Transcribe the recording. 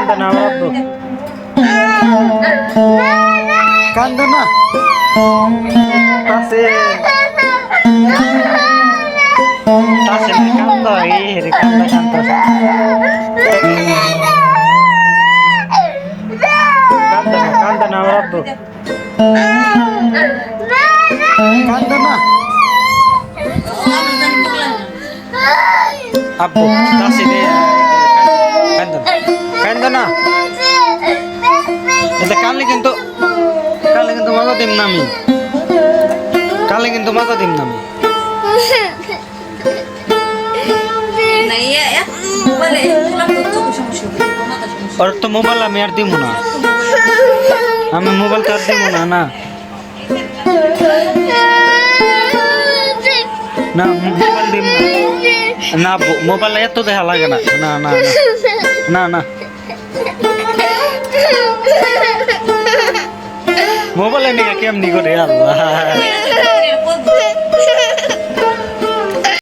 কান্দো না আমার আব্বু কান্দো না তাসে তাসে কান্দো এই রে কান্দো কান্দো কান্দো না আমার আব্বু কান্দো না আব্বু তাসে দে কান্দো কান্দো না এটা কালে কিন্তু মজা দিম না আমি কালে কিন্তু মজা দিম না আমি ওর তো মোবাইল আমি আর দিব না আমি মোবাইল তো আর দিব না না না মোবাইল দিব না না মোবাইল এত দেখা লাগে না না না না না মোবাইল নিয়ে কেমনি করে আল্লাহ